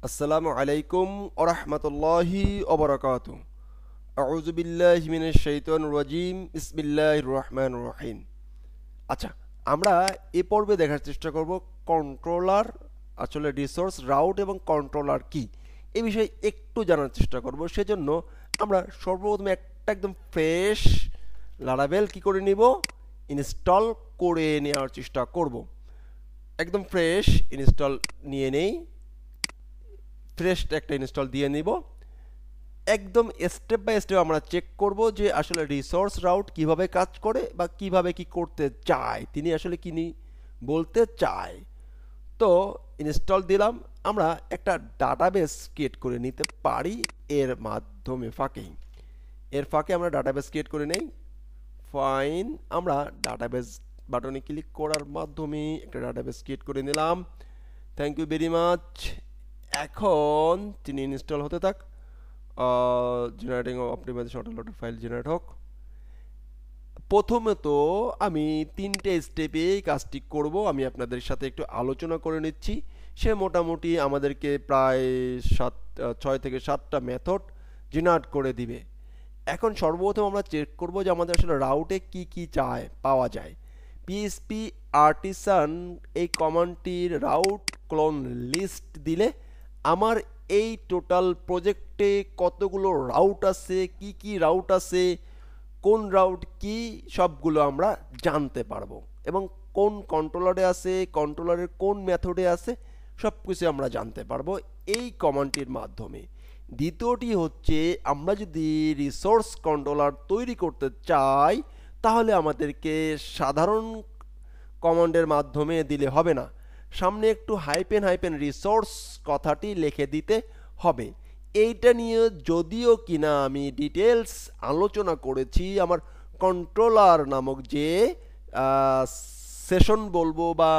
আসসালামু আলাইকুম ওয়া রাহমাতুল্লাহি ওয়া বারাকাতুহু। আউযু বিল্লাহি মিনাশ শাইতানির রাজিম। বিসমিল্লাহির রহমানির রহিম। আচ্ছা, আমরা এই পর্বে দেখার চেষ্টা করব কন্ট্রোলার আসলে রিসোর্স রাউট এবং কন্ট্রোলার কি এই বিষয়ে একটু জানার চেষ্টা করব। সেজন্য আমরা সর্বপ্রথমে একটা একদম ফ্রেশ লারাভেল কি করে নিব, ইনস্টল করে নেওয়ার চেষ্টা করব। একদম ফ্রেশ ইনস্টল নিয়ে নেই, ফ্রেশ একটা ইনস্টল দিয়ে নিব। একদম স্টেপ বাই স্টেপ আমরা চেক করব যে আসলে রিসোর্স রাউট কিভাবে কাজ করে বা কিভাবে কি করতে চায়, তিনি আসলে কি বলতে চায়। তো ইনস্টল দিলাম। আমরা একটা ডাটাবেস ক্রিয়েট করে নিতে পারি এর মাধ্যমে এর ফাঁকে আমরা ডাটাবেস ক্রিয়েট করে নেই। ফাইন, আমরা ডাটাবেস বাটনে ক্লিক করার মাধ্যমে একটা ডাটাবেস ক্রিয়েট করে নিলাম। Thank you very much. এখন তিনি ইনস্টল হতে থাক। Generating optimisation autoloaded file generate হোক। প্রথমত আমি তিনটে স্টেপে কাজটি করব, আমি আপনাদের সাথে একটু আলোচনা করে নিচ্ছি। সে মোটামুটি আমাদেরকে প্রায় 6 থেকে 7টা মেথড জেনারেট করে দিবে। এখন সর্বপ্রথম আমরা চেক করব যে আমাদের আসলে রাউটে কি কি চায় পাওয়া যায়। পিএইচপি আর্টিসান এই কমান্ডটির রাউট ক্লোন লিস্ট দিলে আমার এই টোটাল প্রজেক্টে কতগুলো রাউট আছে, কি কি রাউট আছে, কোন রাউট কি, সবগুলো আমরা জানতে পারবো এবং কোন কন্ট্রোলারে আছে, কন্ট্রোলারের কোন মেথডে আছে, সব কিছু আমরা জানতে পারবো এই কমান্ডটির মাধ্যমে। দ্বিতীয়টি হচ্ছে, আমরা যদি রিসোর্স কন্ট্রোলার তৈরি করতে চাই তাহলে আমাদেরকে সাধারণ কমান্ডের মাধ্যমে দিলে হবে না, সামনে একটু হাইপেন রিসোর্স কথাটি লিখে দিতে হবে। এইটা নিয়ে যদিও কিনা আমি ডিটেলস আলোচনা করেছি আমার কন্ট্রোলার নামক যে সেশন বলবো বা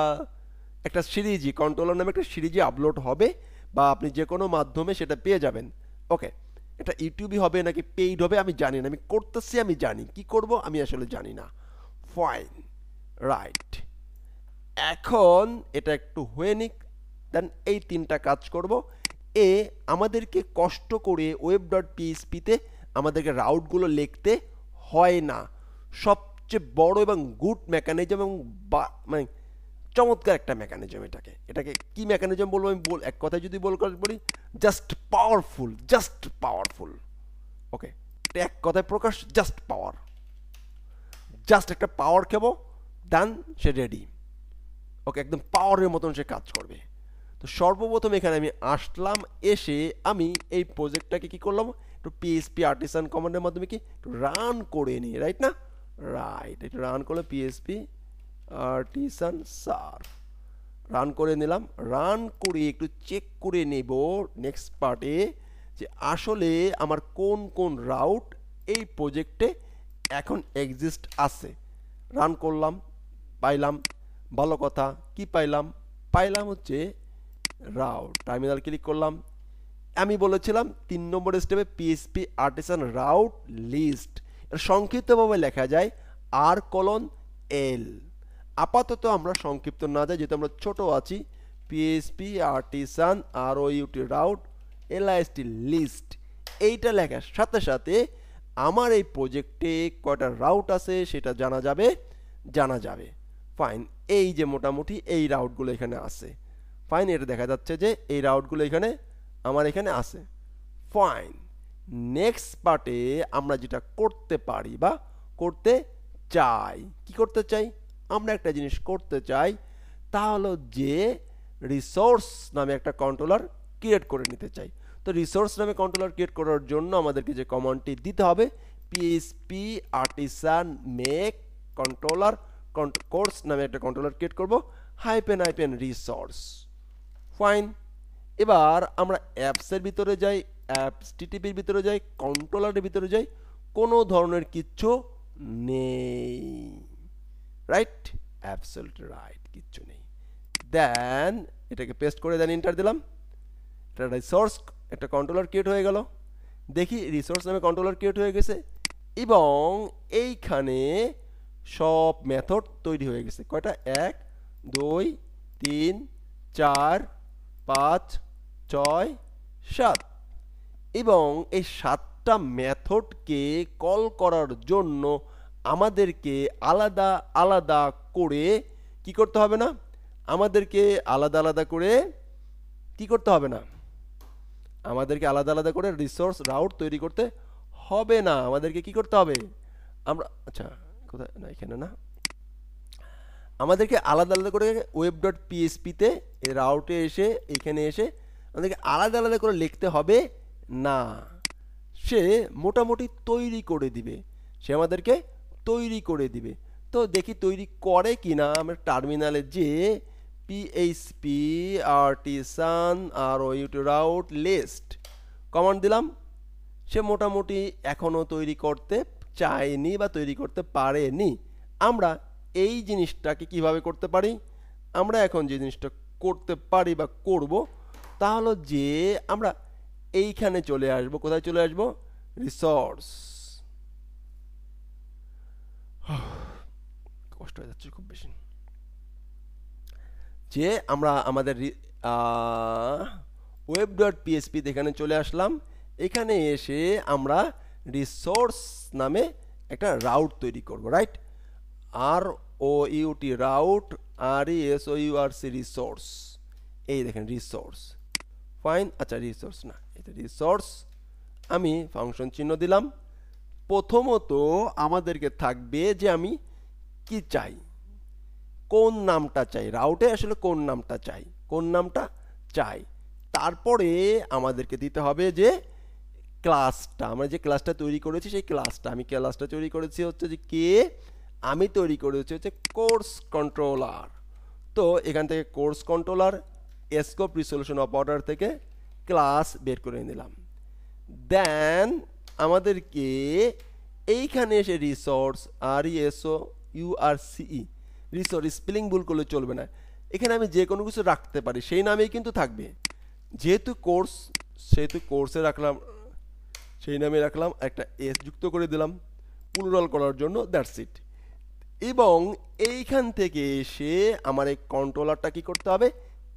একটা সিরিজই, কন্ট্রোলার নামে একটা সিরিজে আপলোড হবে বা আপনি যে কোনো মাধ্যমে সেটা পেয়ে যাবেন। ওকে, এটা ইউটিউবই হবে নাকি পেইড হবে আমি জানি না, আমি করতেছি, আমি জানি কি করব আমি আসলে জানি না। Fine, right. এখন এটা একটু হয়ে নিক, দেন এই তিনটা কাজ করব। আমাদেরকে কষ্ট করে ওয়েব ডট পিএইচপিতে আমাদেরকে রাউটগুলো লিখতে হয় না। সবচেয়ে বড় এবং গুড মেকানিজম এবং মানে চমৎকার একটা মেকানিজম। এটাকে কি মেকানিজম বলবো আমি এক কথায় যদি বলি, জাস্ট পাওয়ারফুল। ওকে, এটা এক কথায় প্রকাশ, জাস্ট পাওয়ার। জাস্ট একটা পাওয়ার খেবো, ডান, সে রেডি। ওকে, একদম পাওয়ারের মতন সে কাজ করবে। তো সর্বপ্রথম এখানে আমি আসলাম, এসে আমি এই প্রজেক্টটাকে কি করলাম, একটু পিএইচপি আর্টিসান কমান্ডের মাধ্যমে কি একটু রান করে নিই, রাইট না? রাইট, একটু রান করলে পিএইচপি আর্টিসান সার্ভ রান করে নিলাম। রান করে একটু চেক করে নেব নেক্সট পার্টে যে আসলে আমার কোন কোন রাউট এই প্রজেক্টে এখন এক্সিস্ট আছে। রান করলাম, পাইলাম, ভালো কথা। কি পাইলাম হচ্ছে রাউট। টার্মিনাল ক্লিক করলাম। আমি বলেছিলাম 3 নম্বর স্টেপে পিএইচপি আর্টিসান রাউট লিস্ট, এর সংক্ষিপ্তভাবে লেখা যায় R:L। আপাতত আমরা সংক্ষিপ্ত না যাই, যেহেতু আমরা ছোট আছি। PHP artisan route LIST list, এইটা লেখার সাথে সাথে আমার এই প্রজেক্টে কয়টা রাউট আছে সেটা জানা যাবে। ফাইন, এই যে মোটামুটি এই রাউটগুলো এখানে আছে। ফাইন, এটা দেখা যাচ্ছে যে এই রাউটগুলো আমার এখানে আছে। ফাইন, নেক্সট পার্টে আমরা যেটা করতে পারি বা করতে চাই, কি করতে চাই, আমরা একটা জিনিস করতে চাই, তা হলো যে রিসোর্স নামে একটা কন্ট্রোলার ক্রিয়েট করে নিতে চাই। তো রিসোর্স নামে কন্ট্রোলার ক্রিয়েট করার জন্য আমাদেরকে যে কমান্ডটি দিতে হবে, PHP artisan make controller course নামে একটা কন্ট্রোলার ক্রিয়েট করব, হাইপেন রিসোর্স। ফাইন, এবার আমরা অ্যাপসের ভিতরে যাই, অ্যাপস টিটিপির ভিতরে যাই, কন্ট্রোলারের ভিতরে যাই, কোনো ধরনের কিচ্ছু নেই, রাইট? অ্যাবসলিউটলি রাইট, কিচ্ছু নেই। দেন এটাকে পেস্ট করে দেন, এন্টার দিলাম। এটা রিসোর্স একটা কন্ট্রোলার ক্রিয়েট হয়ে গেল। দেখি রিসোর্স নামে কন্ট্রোলার ক্রিয়েট হয়ে গেছে এবং এইখানে সব মেথড তৈরি হয়ে গেছে। কয়টা? 1 2 3 4 5 6 7 এবং এই 7টা মেথডকে কল করার জন্য আমাদেরকে আলাদা আলাদা করে কি করতে হবে না, আমাদেরকে আলাদা আলাদা করে কি করতে হবে না, আমাদেরকে আলাদা আলাদা করে রিসোর্স রাউট তৈরি করতে হবে না। আমাদেরকে কি করতে হবে, আমরা আচ্ছা কোথায় না, এখানে না, আমাদেরকে আলাদা আলাদা করে ওয়েব ডট পিএসপিতে এই রাউটে এসে এখানে এসে আমাদেরকে আলাদা আলাদা করে লিখতে হবে না। সে মোটামুটি তৈরি করে দিবে, সে আমাদেরকে তৈরি করে দিবে। তো দেখি তৈরি করে কি না। আমরা টার্মিনালে যে পিএইচপি আর্টিসান আর রাউট লিস্ট কমান্ড দিলাম, সে মোটামুটি এখনও তৈরি করতে চায়নি বা তৈরি করতে পারেনি। আমরা এই জিনিসটাকে কিভাবে করতে পারি, আমরা এখন যে জিনিসটা করতে পারি বা করব তা হলো যে আমরা এইখানে চলে আসব। কোথায় চলে আসব, রিসোর্স, কষ্ট হয়ে যাচ্ছে খুব বেশি, যে আমরা আমাদের ওয়েব ডট পিএসপি এখানে চলে আসলাম। এখানে এসে আমরা রিসোর্স নামে একটা রাউট তৈরি করব, right, R O UT route, R E S O U R C resource, এই দেখেন রিসোর্স, ফাইন। আচ্ছা রিসোর্স না, এটা রিসোর্স, আমি ফাংশন চিহ্ন দিলাম। প্রথমত আমাদেরকে থাকবে যে আমি কি চাই, কোন নামটা চাই, রাউটে আসলে কোন নামটা চাই, কোন নামটা চাই। তারপরে আমাদেরকে দিতে হবে যে ক্লাসটা, আমরা যে ক্লাসটা তৈরি করেছি সেই ক্লাসটা, আমি ক্লাসটা তৈরি করেছি হচ্ছে যে কে, আমি তৈরি করেছি হচ্ছে কোর্স কন্ট্রোলার। তো এখান থেকে course controller scope resolution operator থেকে ক্লাস বের করে নিলাম। দেন আমাদেরকে এইখানে এসে resource, R E S O U R CE, resource spelling ভুল করলে চলবে না, এখানে আমি যে কোনো কিছু রাখতে পারি, সেই নামেই কিন্তু থাকবে। যেহেতু কোর্স, সেহেতু কোর্সে রাখলাম, সেই নামে রাখলাম, একটা এস যুক্ত করে দিলাম পুনরাল করার জন্য, দ্যাটস ইট। এবং এইখান থেকে এসে আমার এই কন্ট্রোলারটা কি করতে হবে,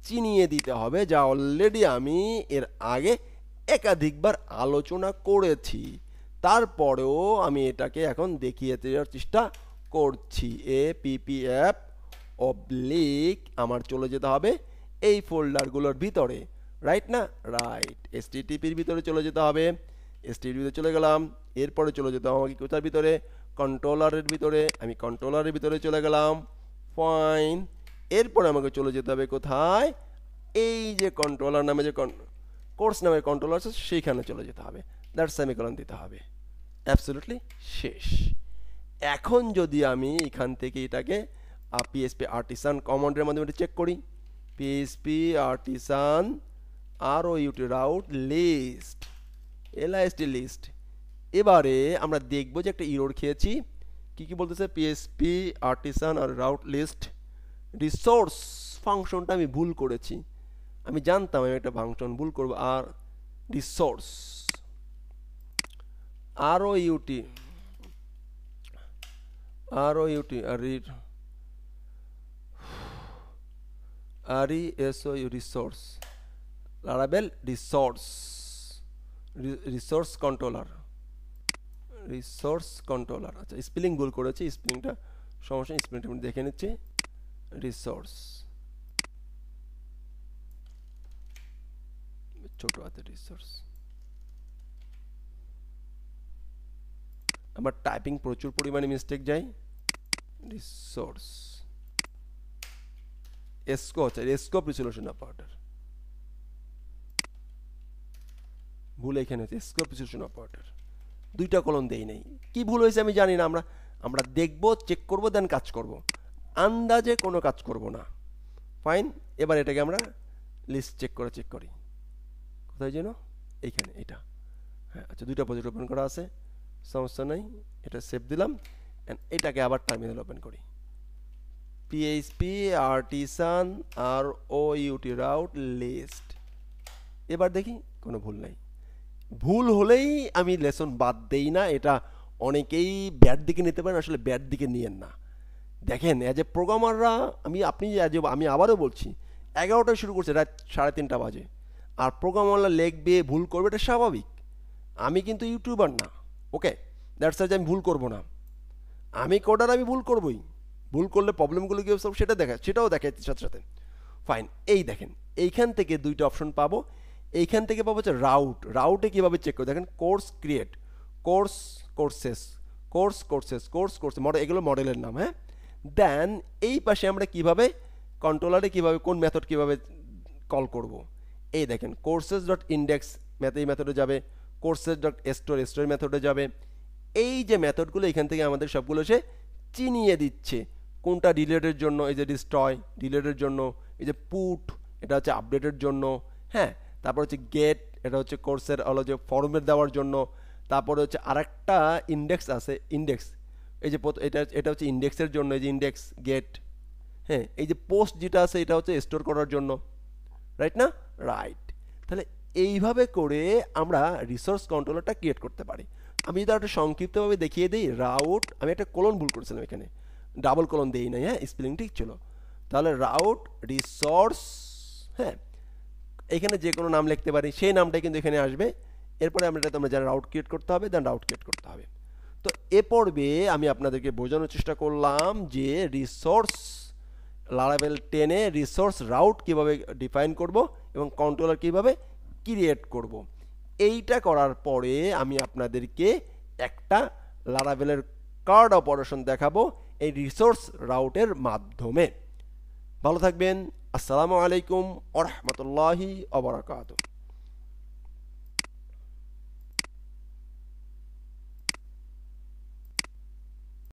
চিনিয়ে দিতে হবে, যা অলরেডি আমি এর আগে একাধিকবার আলোচনা করেছি। তারপরেও আমি এটাকে এখন দেখিয়ে দেওয়ার চেষ্টা করছি। APPF অবলিক আমার চলে যেতে হবে এই ফোল্ডারগুলোর ভিতরে, রাইট না, রাইট, HTTPর ভিতরে চলে যেতে হবে। HTTPতে চলে গেলাম, এরপরে চলে যেতে হবে আমাকে কোথার ভিতরে, কন্ট্রোলারের ভিতরে, আমি কন্ট্রোলারের ভিতরে চলে গেলাম, ফাইন। এরপরে আমাকে চলে যেতে হবে কোথায়, এই যে কন্ট্রোলার নামে যে কোর্স নামের কন্ট্রোলার আছে সেইখানে চলে যেতে হবে, দ্যাটস সেমিকোলন দিতে হবে, অ্যাবসলিউটলি শেষ। এখন যদি আমি এখান থেকে এটাকে পিএসপি আর্টিসান কমান্ডের মাধ্যমে চেক করি, পিএসপি আর্টিসান আর O UT route list, এলআইএসটি list. এবারে আমরা দেখব যে একটা ইরর খেয়েছি, কি বলতেছে, পিএসপি আর্টিসান আর রাউট লিস্ট রিসোর্স ফাংশনটা আমি ভুল করেছি, আমি জানতাম আমি একটা ফাংশন ভুল করব, আর resource R O U T R E S O U resource, লারাবেল রিসোর্স কন্ট্রোলার। আচ্ছা স্পেলিং ভুল করেছি, স্পেলিংটা সমস্যা, স্পেলিংটা আমি দেখে নিচ্ছি। রিসোর্স ছোট হাতে রিসোর্স, আমার টাইপিং প্রচুর পরিমাণে মিস্টেক যায়। রিসোর্স স্কোপ রিসলিউশন অপারেটর, ভুল এখানে হচ্ছে স্কোপ রিসলিউশন অপারেটর, দুইটা কলম দেই নাই, কি ভুল হয়েছে আমি জানি না। আমরা দেখব, চেক করব, দেন কাজ করব, আন্দাজে কোনো কাজ করব না, ফাইন। এবার এটাকে আমরা লিস্ট চেক করি, কোথায় যেন, এইখানে, এটা, হ্যাঁ আচ্ছা, দুইটা প্রজেক্ট ওপেন করা আছে, সমস্যা নাই, এটা সেভ দিলাম। এন্ড এটাকে আবার টার্মিনাল ওপেন করি, পিএইচপি আর্টিসান আর ও ইউটি রাউট লিস্ট। এবার দেখি কোনো ভুল নাই, ভুল হলেই আমি লেসন বাদ দেই না, এটা অনেকেই ব্যাড দিকে নিতে পারেন, আসলে ব্যাড দিকে নিয়েন না। দেখেন অ্যাজ এ প্রোগ্রামাররা, আমি আবারও বলছি, 11টায় শুরু করছে, রাত 3:30 বাজে, আর প্রোগ্রামাররা লিখবে ভুল করবে, এটা স্বাভাবিক। আমি কিন্তু ইউটিউবার না, ওকে, দ্যাটস যে আমি ভুল করব না। আমি কোডার, আমি ভুল করবই। ভুল করলে প্রবলেমগুলো কী সব সেটাও দেখাচ্ছে সাথে সাথে। ফাইন, এই দেখেন এইখান থেকে দুইটা অপশন পাবো। এইখান থেকে পাবো হচ্ছে রাউটে কীভাবে চেক করবো, দেখেন কোর্স ক্রিয়েট, কোর্সেস, মডেল, এগুলো মডেলের নাম, হ্যাঁ। দেন এই পাশে আমরা কিভাবে কন্ট্রোলারে কীভাবে কোন মেথড কীভাবে কল করব, এই দেখেন কোর্সেস ডট ইন্ডেক্স এই মেথডে যাবে, কোর্সেস ডট স্টোর মেথডে যাবে। এই যে মেথডগুলো এখান থেকে আমাদের সবগুলো সে চিনিয়ে দিচ্ছে কোনটা ডিলেটের জন্য, এই যে ডিস্ট্রয় ডিলেটের জন্য, এই যে পুট এটা হচ্ছে আপডেটের জন্য, হ্যাঁ। তারপর হচ্ছে গেট, এটা হচ্ছে কোর্সের হলো যে ফর্মেট দেওয়ার জন্য। তারপরে হচ্ছে আরেকটা ইন্ডেক্স আছে, ইন্ডেক্স, এই যে এটা হচ্ছে ইন্ডেক্সের জন্য, এই যে ইন্ডেক্স গেট, হ্যাঁ। এই যে পোস্ট যেটা আছে এটা হচ্ছে স্টোর করার জন্য, রাইট না? রাইট। তাহলে এইভাবে করে আমরা রিসোর্স কন্ট্রোলারটা ক্রিয়েট করতে পারি। আমি যদি একটা সংক্ষিপ্তভাবে দেখিয়ে দিই, রাউট, আমি একটা কোলন ভুল করেছিলাম এখানে, ডাবল কোলন দিই নাই, হ্যাঁ, স্পেলিং ঠিক ছিল। তাহলে রাউট রিসোর্স, হ্যাঁ, এখানে যে কোনো নাম লিখতে পারি, সেই নামটাই কিন্তু এখানে আসবে। এরপরে আমরা যারা রাউট ক্রিয়েট করতে হবে, দেন রাউট ক্রিয়েট করতে হবে। তো এ পর্বে আমি আপনাদেরকে বোঝানোর চেষ্টা করলাম যে রিসোর্স লারাভেল 10-এ রিসোর্স রাউট কীভাবে ডিফাইন করব এবং কন্ট্রোলার কীভাবে ক্রিয়েট করব। এইটা করার পরে আমি আপনাদেরকে একটা লারাভেলের কার্ড অপারেশন দেখাবো এই রিসোর্স রাউটের মাধ্যমে। ভালো থাকবেন। আসসালামু আলাইকুম ওয়া রাহমাতুল্লাহি ওয়া বারাকাতুহু।